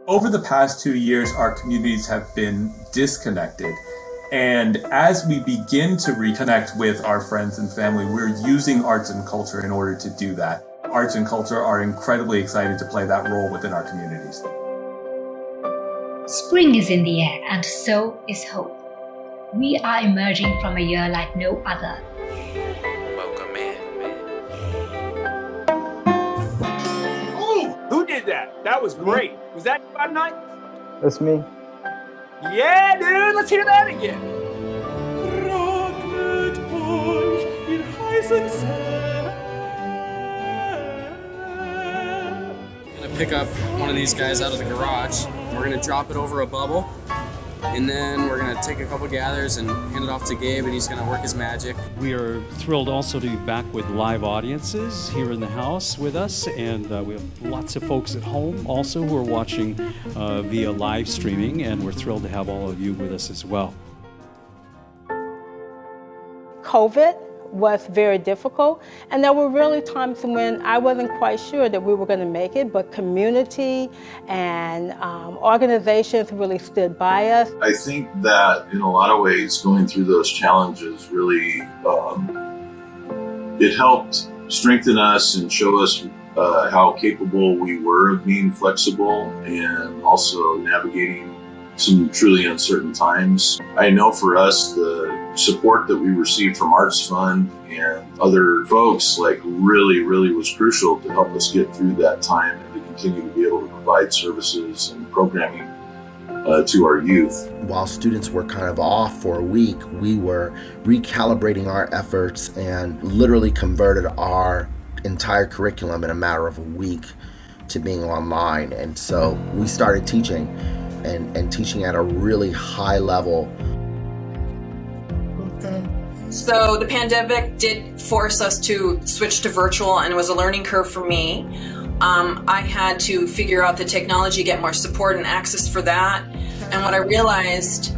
Over the past 2 years, our communities have been disconnected. And as we begin to reconnect with our friends and family, we're using arts and culture in order to do that. Arts and culture are incredibly excited to play that role within our communities. Spring is in the air, and so is hope. We are emerging from a year like no other. Welcome in. Oh, who did that? That was great. Was that Five Night? That's me. Yeah, dude, let's hear that again. I'm gonna pick up one of these guys out of the garage. We're gonna drop it over a bubble, and then we're gonna take a couple gathers and hand it off to Gabe, and he's gonna work his magic. We are thrilled also to be back with live audiences here in the house with us, and we have lots of folks at home also who are watching via live streaming, and we're thrilled to have all of you with us as well. COVID was very difficult, and there were really times when I wasn't quite sure that we were going to make it, but community and organizations really stood by us. I think that in a lot of ways going through those challenges really it helped strengthen us and show us how capable we were of being flexible and also navigating some truly uncertain times. I know for us, the support that we received from ArtsFund and other folks really was crucial to help us get through that time and to continue to be able to provide services and programming to our youth. While students were kind of off for a week, we were recalibrating our efforts and literally converted our entire curriculum in a matter of a week to being online. And so we started teaching and teaching at a really high level. So the pandemic did force us to switch to virtual, and it was a learning curve for me. I had to figure out the technology, get more support and access for that. And what I realized,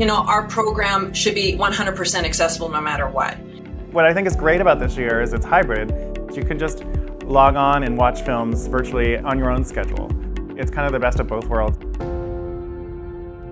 our program should be 100% accessible no matter what. What I think is great about this year is it's hybrid. You can just log on and watch films virtually on your own schedule. It's kind of the best of both worlds.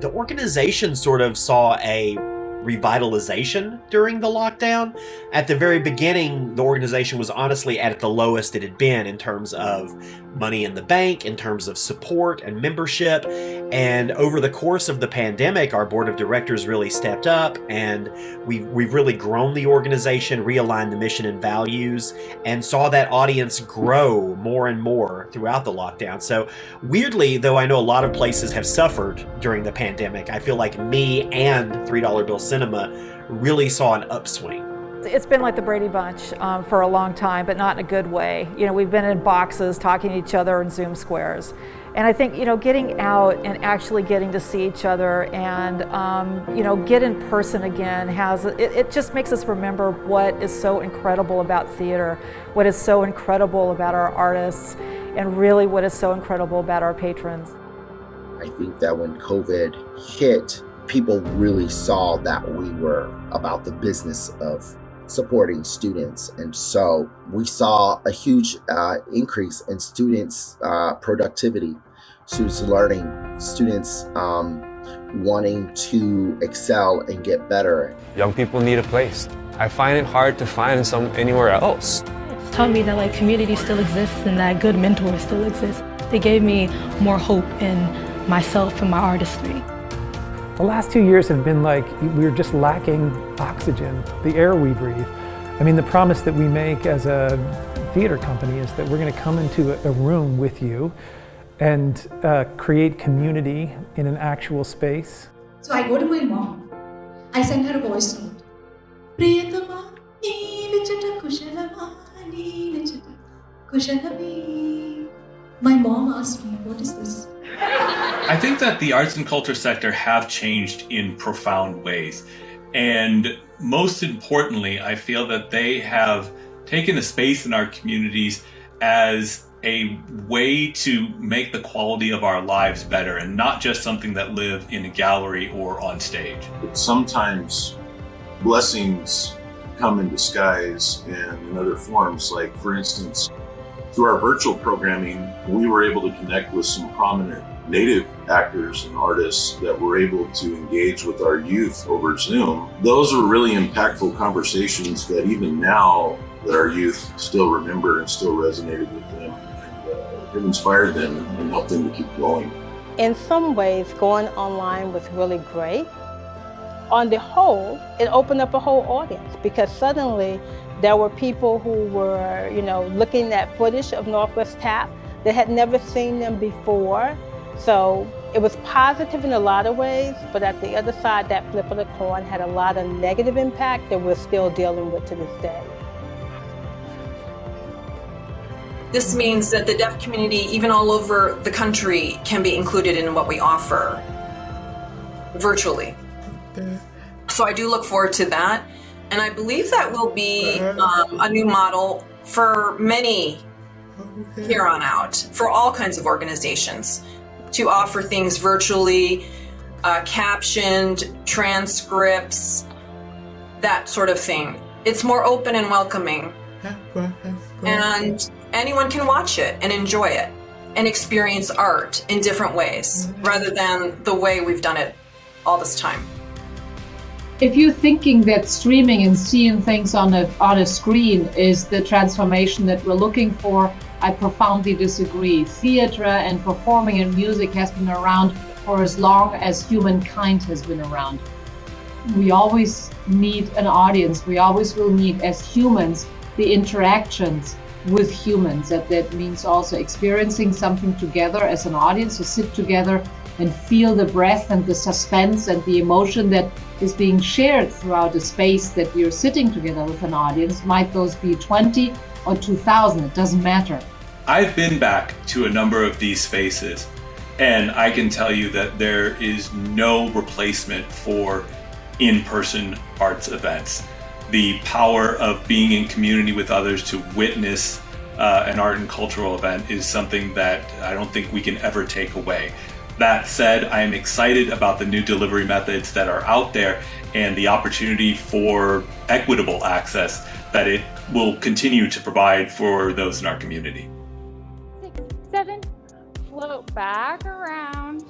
The organization sort of saw a revitalization during the lockdown. At the very beginning, the organization was honestly at the lowest it had been in terms of money in the bank, in terms of support and membership. And over the course of the pandemic, our board of directors really stepped up, and we've really grown the organization, realigned the mission and values, and saw that audience grow more and more throughout the lockdown. So weirdly, though I know a lot of places have suffered during the pandemic, I feel like me and $3 Bill Cinema really saw an upswing. It's been like the Brady Bunch for a long time, but not in a good way. We've been in boxes talking to each other in Zoom squares. And I think, getting out and actually getting to see each other and, get in person again it just makes us remember what is so incredible about theater, what is so incredible about our artists, and really what is so incredible about our patrons. I think that when COVID hit, people really saw that we were about the business of supporting students. And so we saw a huge increase in students' productivity, students learning, students wanting to excel and get better. Young people need a place. I find it hard to find anywhere else. It's taught me that community still exists and that good mentors still exist. They gave me more hope in myself and my artistry. The last 2 years have been like we're just lacking oxygen, the air we breathe. I mean, the promise that we make as a theater company is that we're going to come into a room with you and create community in an actual space. So I go to my mom. I send her a voice note. Priyatama, neelachata kushalama, neelachata kushalami. My mom asked me, what is this? I think that the arts and culture sector have changed in profound ways. And most importantly, I feel that they have taken a space in our communities as a way to make the quality of our lives better and not just something that live in a gallery or on stage. Sometimes blessings come in disguise and in other forms. Like, for instance, through our virtual programming, we were able to connect with some prominent native actors and artists that were able to engage with our youth over Zoom. Those were really impactful conversations that even now that our youth still remember and still resonated with them, and it inspired them and helped them to keep going. In some ways, going online was really great. On the whole, it opened up a whole audience because suddenly there were people who were, looking at footage of Northwest Tap that had never seen them before. So it was positive in a lot of ways, but at the other side, that flip of the coin had a lot of negative impact that we're still dealing with to this day. This means that the deaf community, even all over the country, can be included in what we offer virtually. So I do look forward to that. And I believe that will be a new model for many here on out, for all kinds of organizations, to offer things virtually, captioned, transcripts, that sort of thing. It's more open and welcoming. And anyone can watch it and enjoy it and experience art in different ways, rather than the way we've done it all this time. If you're thinking that streaming and seeing things on a screen is the transformation that we're looking for, I profoundly disagree. Theater and performing and music has been around for as long as humankind has been around. We always need an audience. We always will need, as humans, the interactions with humans. That means also experiencing something together as an audience, to sit together and feel the breath and the suspense and the emotion that is being shared throughout a space that you're sitting together with an audience. Might those be 20 or 2,000, it doesn't matter. I've been back to a number of these spaces, and I can tell you that there is no replacement for in-person arts events. The power of being in community with others to witness an art and cultural event is something that I don't think we can ever take away. That said, I am excited about the new delivery methods that are out there and the opportunity for equitable access that it will continue to provide for those in our community. 6, 7, float back around.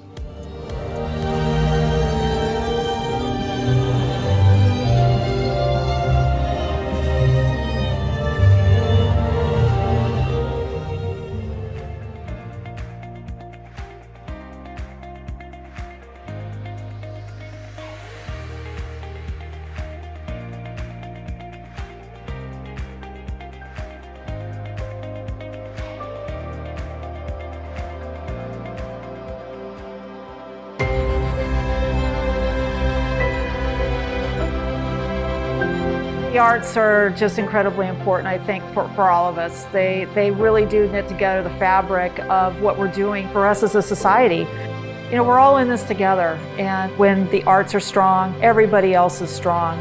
The arts are just incredibly important, I think, for all of us. They really do knit together the fabric of what we're doing for us as a society. We're all in this together, and when the arts are strong, everybody else is strong.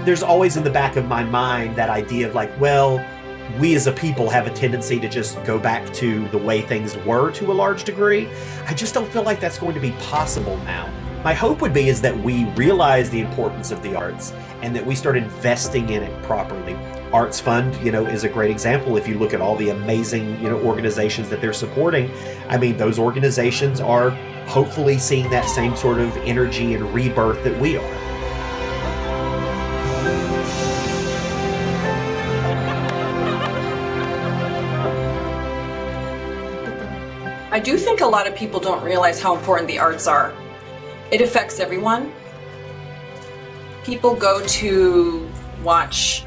There's always in the back of my mind that idea of we as a people have a tendency to just go back to the way things were to a large degree. I just don't feel like that's going to be possible now. My hope would be is that we realize the importance of the arts and that we start investing in it properly. ArtsFund, is a great example. If you look at all the amazing, organizations that they're supporting, those organizations are hopefully seeing that same sort of energy and rebirth that we are. I do think a lot of people don't realize how important the arts are. It affects everyone. People go to watch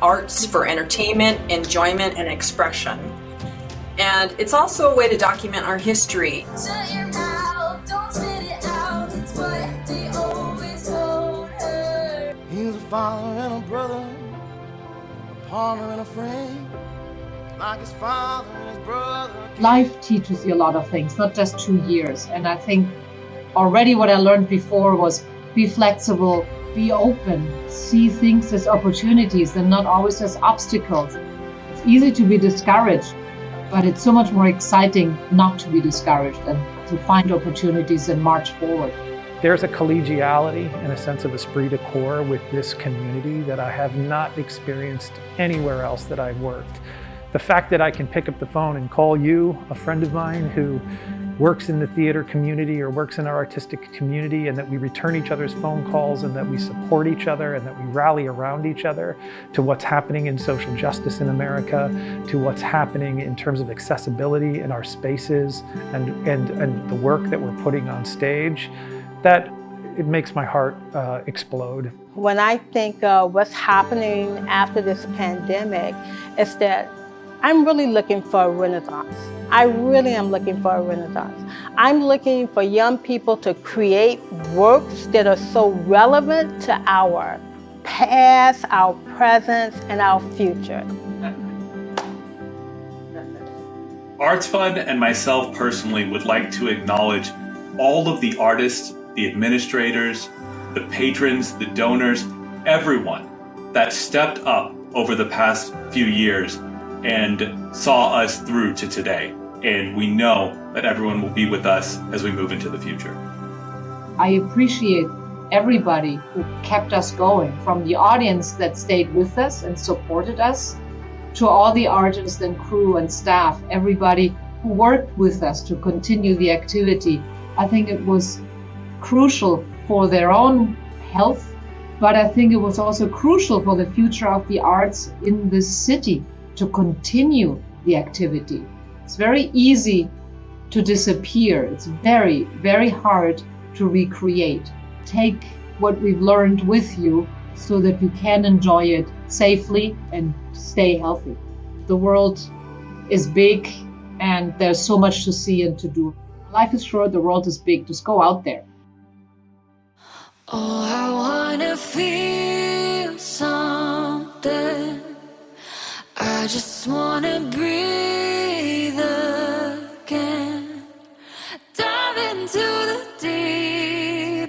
arts for entertainment, enjoyment, and expression. And it's also a way to document our history. Shut your mouth, don't spit it out, it's what they always told her. He was a father and a brother, a partner and a friend. Like his father and his brother. Life teaches you a lot of things, not just 2 years. And I think already what I learned before was be flexible, be open, see things as opportunities and not always as obstacles. It's easy to be discouraged, but it's so much more exciting not to be discouraged and to find opportunities and march forward. There's a collegiality and a sense of esprit de corps with this community that I have not experienced anywhere else that I've worked. The fact that I can pick up the phone and call you, a friend of mine who works in the theater community or works in our artistic community, and that we return each other's phone calls and that we support each other and that we rally around each other to what's happening in social justice in America, to what's happening in terms of accessibility in our spaces and the work that we're putting on stage, that it makes my heart explode. When I think of what's happening after this pandemic, it's that I'm really looking for a renaissance. I really am looking for a renaissance. I'm looking for young people to create works that are so relevant to our past, our present, and our future. ArtsFund and myself personally would like to acknowledge all of the artists, the administrators, the patrons, the donors, everyone that stepped up over the past few years and saw us through to today. And we know that everyone will be with us as we move into the future. I appreciate everybody who kept us going, from the audience that stayed with us and supported us, to all the artists and crew and staff, everybody who worked with us to continue the activity. I think it was crucial for their own health, but I think it was also crucial for the future of the arts in this city to continue the activity. It's very easy to disappear. It's very, very hard to recreate. Take what we've learned with you so that you can enjoy it safely and stay healthy. The world is big and there's so much to see and to do. Life is short, the world is big. Just go out there. Oh, I wanna feel something. I just wanna breathe again. Dive into the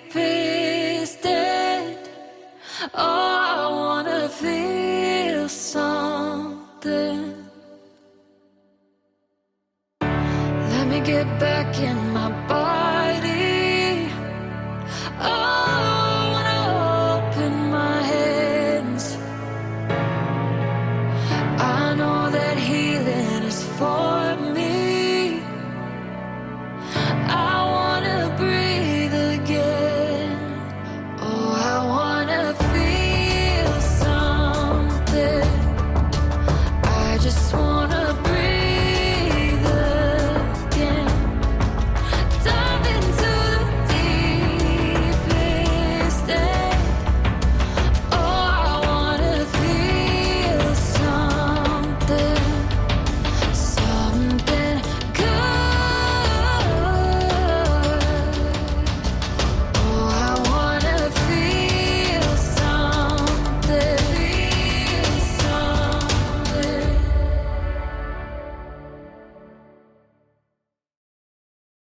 deepest end. Oh, I wanna feel something. Let me get back in my body.